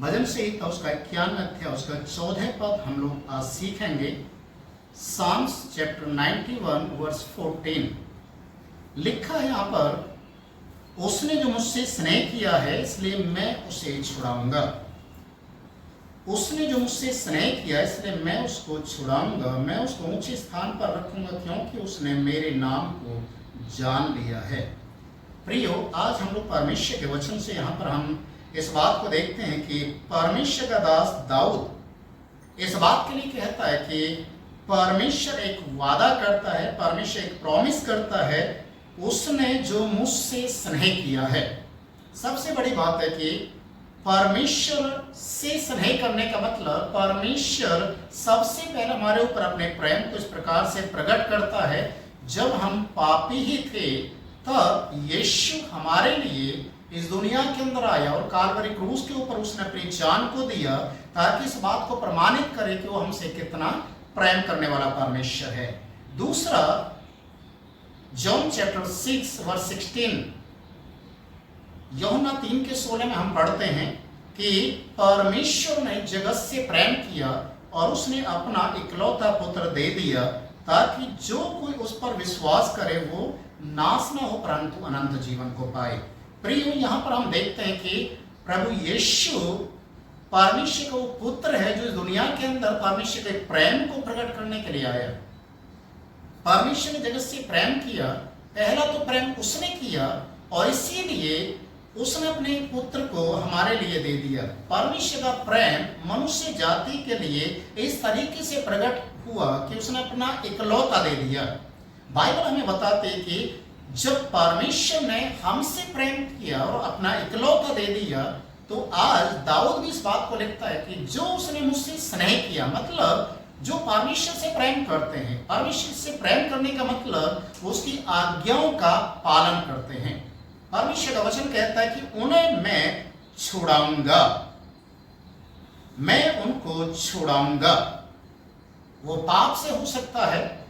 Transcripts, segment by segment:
भजन संहिता उसका 91 अध्याय उसका 14 पद हम लोग आज सीखेंगे। साम्स चैप्टर 91 वर्स 14 लिखा है यहाँ पर, उसने जो मुझसे स्नेह किया है इसलिए मैं उसे छुड़ाऊंगा। उसने जो मुझसे स्नेह किया इसलिए मैं उसको छुड़ाऊंगा, मैं उसको ऊंचे स्थान पर रखूंगा क्योंकि उसने मेरे नाम को जान लिया है। प्रियो, आज हम लोग परमेश्वर के वचन से यहाँ पर हम इस बात को देखते हैं कि परमेश्वर का दास दाऊद इस बात के लिए कहता है कि परमेश्वर एक वादा करता है, परमेश्वर एक प्रॉमिस करता है, उसने जो मुझसे स्नेह किया है। सबसे बड़ी बात है कि परमेश्वर से स्नेह करने का मतलब परमेश्वर सबसे पहले हमारे ऊपर अपने प्रेम को इस प्रकार से प्रकट करता है। जब हम पापी ही थे तब यीशु हमारे लिए इस दुनिया के अंदर आया और काल्वरी क्रूस के ऊपर उसने अपनी जान को दिया ताकि इस बात को प्रमाणित करे कि वो हमसे कितना प्रेम करने वाला परमेश्वर है। दूसरा, जॉन चैप्टर 6 वर्स 16, यूहन्ना 3:16 में हम पढ़ते हैं कि परमेश्वर ने जगत से प्रेम किया और उसने अपना इकलौता पुत्र दे दिया ताकि जो कोई उस पर विश्वास करे वो नाश न हो परंतु अनंत जीवन को पाए। प्रियो, यहाँ पर हम देखते हैं कि प्रभु यीशु परमेश्वर का वो पुत्र है जो इस दुनिया के अंदर परमेश्वर के प्रेम को प्रकट करने के लिए आया। परमेश्वर ने जगत से प्रेम किया, पहला तो प्रेम उसने किया और इसीलिए उसने अपने पुत्र को हमारे लिए दे दिया। परमेश्वर का प्रेम मनुष्य जाति के लिए इस तरीके से प्रकट हुआ कि उसने अपना इकलौता दे दिया। बाइबल हमें बताते हैं कि जब परमेश्वर ने हमसे प्रेम किया और अपना इकलौता दे दिया तो आज दाऊद भी इस बात को लिखता है कि जो उसने मुझसे स्नेह किया, मतलब जो परमेश्वर से प्रेम करते हैं, परमेश्वर से प्रेम करने का मतलब उसकी आज्ञाओं का पालन करते हैं। परमेश्वर का वचन कहता है कि उन्हें मैं छुड़ाऊंगा, मैं उनको छुड़ाऊंगा। वो पाप से हो सकता है,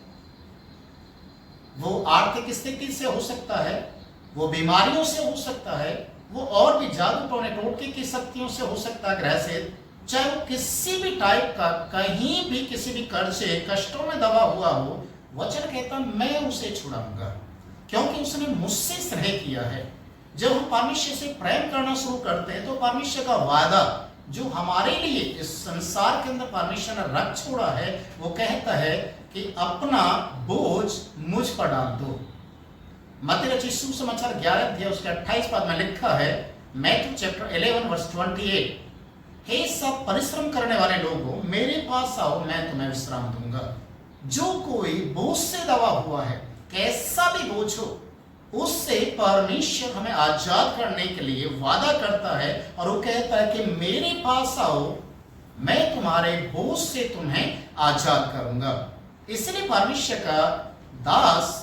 वो आर्थिक स्थिति से हो सकता है, वो बीमारियों से हो सकता है, वो और भी जादू टोने टोटके की शक्तियों से हो सकता है, ग्रह से, चाहे वो किसी भी टाइप का कहीं भी किसी भी कर्जे कष्टों में दबा हुआ हो। वचन कहता मैं उसे छुड़ाऊंगा क्योंकि उसने मुझसे स्नेह किया है। जब हम परमेश्वर से प्रेम करना शुरू करते हैं तो परमेश्वर का वादा जो हमारे लिए इस संसार के अंदर परमेश्वर ने रख छोड़ा है, वो कहता है कि अपना बोझ मुझ पर डाल दो। मत्ती रचित सुसमाचार 11 अध्याय उसके 28 पद में लिखा है, मैथ्यू चैप्टर 11 वर्स 28, हे सब परिश्रम करने वाले लोगों मेरे पास आओ, मैं तुम्हें विश्राम दूंगा। जो कोई बोझ से दबा हुआ है, कैसा भी बोझ हो, उससे परमेश्वर हमें आजाद करने के लिए वादा करता है और वो कहता है कि मेरे पास आओ, मैं तुम्हारे बोझ से तुम्हें आजाद करूंगा। इसलिए परमेश्वर का दास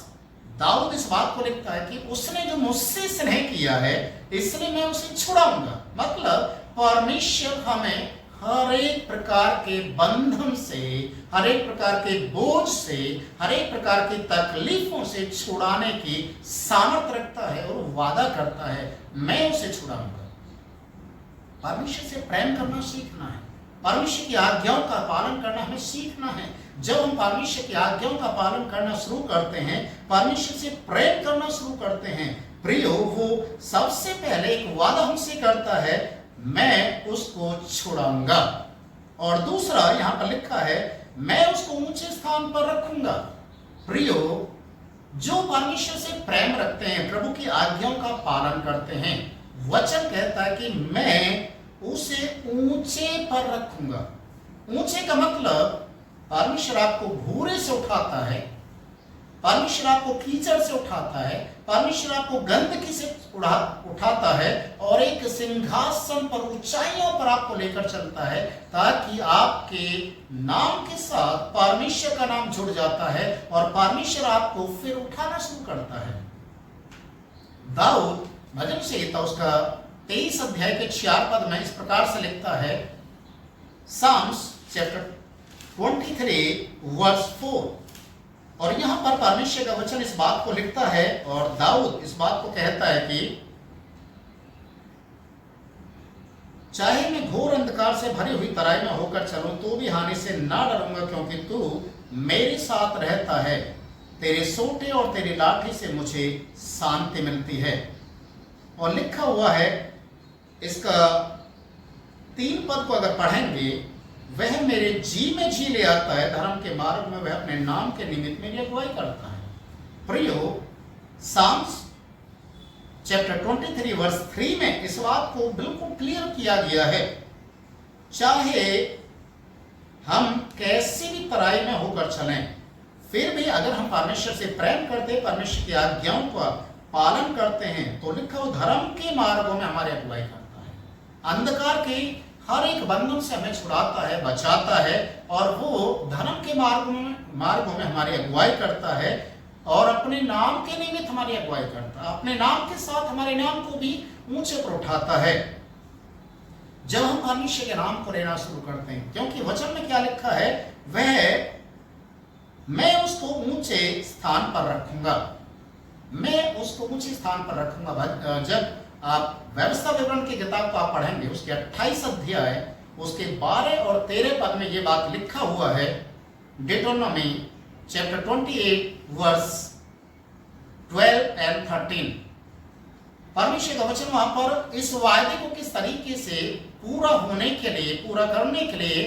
दाऊद इस बात को लिखता है कि उसने जो मुझसे स्नेह किया है इसलिए मैं उसे छुड़ाऊंगा। मतलब परमेश्वर हमें हर एक प्रकार के बंधन से, हर एक प्रकार के बोझ से, हर एक प्रकार की तकलीफों से छुड़ाने की सामर्थ रखता है और वादा करता है मैं उसे छुड़ाऊंगा। परमेश्वर से प्रेम करना सीखना है, परमेश्वर की आज्ञाओं का पालन करना हमें सीखना है। जब हम परमेश्वर की आज्ञाओं का पालन करना शुरू करते हैं, परमेश्वर से प्रेम करना शुरू करते हैं, प्रियो, वो सबसे पहले एक वादा हमसे करता है मैं उसको छुड़ाऊंगा। और दूसरा यहां पर लिखा है मैं उसको ऊंचे स्थान पर रखूंगा। प्रियो, जो परमेश्वर से प्रेम रखते हैं, प्रभु की आज्ञाओं का पालन करते हैं, वचन कहता है कि मैं उसे ऊंचे पर रखूंगा। ऊंचे का मतलब परमेश्वर आपको भूरे से उठाता है, परमेश्वर आपको कीचड़ से उठाता है, परमेश्वर आपको गंदगी से उठाता है और एक सिंहासन पर ऊंचाइयों पर आपको लेकर चलता है ताकि आपके नाम के साथ परमेश्वर का नाम जुड़ जाता है और परमेश्वर आपको फिर उठाना शुरू करता है। दाऊद भजन संहिता उसका 23 अध्याय के 4 पद में इस प्रकार से लिखता है, साम्स चैप्टर 23 वर्स 4, और यहां पर परमेश्वर का वचन इस बात को लिखता है और दाऊद इस बात को कहता है कि चाहे मैं घोर अंधकार से भरी हुई तराई में होकर चलूं तो भी हानि से ना डरूंगा, क्योंकि तू मेरे साथ रहता है। तेरे सोटे और तेरी लाठी से मुझे शांति मिलती है। और लिखा हुआ है, इसका 3 पद को अगर पढ़ेंगे, वह मेरे जी में जी ले आता है, धर्म के मार्ग में वह अपने नाम के निमित्त मेरी अगुवाई करता है। प्रियो, साम्स चैप्टर 23 वर्स 3 में इस बात को बिल्कुल क्लियर किया गया है। चाहे हम कैसी भी तराई में होकर चलें, फिर भी अगर हम परमेश्वर से प्रेम करते, परमेश्वर की आज्ञाओं का पालन करते हैं, तो लिखा हो धर्म के मार्गों में हमारी अगुवाई करता है। अंधकार के हर एक बंधन से हमें छुड़ाता है, बचाता है, और वो धर्म के मार्गों में हमारी अगुवाई करता है, और अपने नाम के निमित्त हमारी अगुवाई करता है। अपने नाम के साथ हमारे नाम को भी ऊंचे पर उठाता है जब हम परमेश्वर के नाम को लेना शुरू करते हैं। क्योंकि वचन में क्या लिखा है, मैं उसको ऊंचे स्थान पर रखूंगा, मैं उसको ऊंचे स्थान पर रखूंगा। जब आप व्यवस्था विवरण की किताब को आप पढ़ेंगे, उसके 28 अध्याय उसके 12 और 13 पद में ये बात लिखा हुआ है। डिटोनॉमी चैप्टर 28 वर्स 12 एंड 13। परमेश्वर का वचन वहां पर इस वायदे को किस तरीके से पूरा होने के लिए, पूरा करने के लिए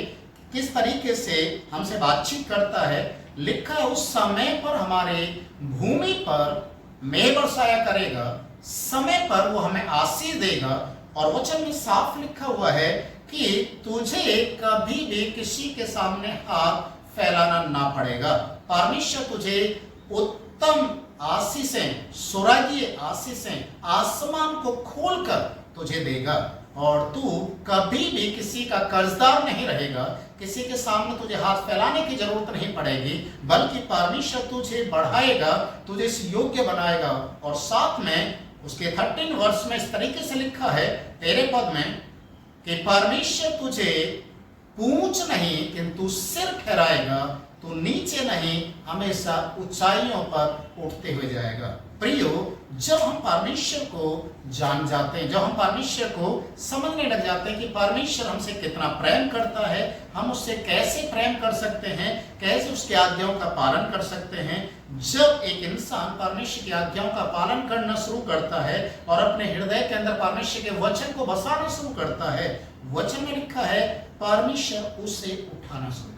किस तरीके से हमसे बातचीत करता है। लिखा है, उस समय पर हमारे भूमि पर मेघ बरसाया करेगा, समय पर वो हमें आशीष देगा। और वचन में साफ लिखा हुआ है कि तुझे कभी भी किसी के सामने हाथ फैलाना ना पड़ेगा। परमेश्वर तुझे उत्तम आशीषें, स्वर्गीय आशीषें आसमान को खोलकर तुझे देगा, और तू कभी भी किसी का कर्जदार नहीं रहेगा। किसी के सामने तुझे हाथ फैलाने की जरूरत नहीं पड़ेगी, बल्कि परमेश्वर तुझे बढ़ाएगा, तुझे योग्य बनाएगा। और साथ में उसके 13 वर्ष में इस तरीके से लिखा है 13 पद में कि परमेश्वर तुझे पूंछ नहीं किंतु सिर ठहराएगा, तो नीचे नहीं हमेशा ऊंचाइयों पर उठते हुए जाएगा। प्रियो, जब हम परमेश्वर को जान जाते हैं, जब हम परमेश्वर को समझने लग जाते हैं कि परमेश्वर हमसे कितना प्रेम करता है, हम उससे कैसे प्रेम कर सकते हैं, कैसे उसकी आज्ञाओं का पालन कर सकते हैं। जब एक इंसान परमेश्वर की आज्ञाओं का पालन करना शुरू करता है और अपने हृदय के अंदर परमेश्वर के वचन को बसाना शुरू करता है, वचन में लिखा है परमेश्वर उसे उठाना शुरू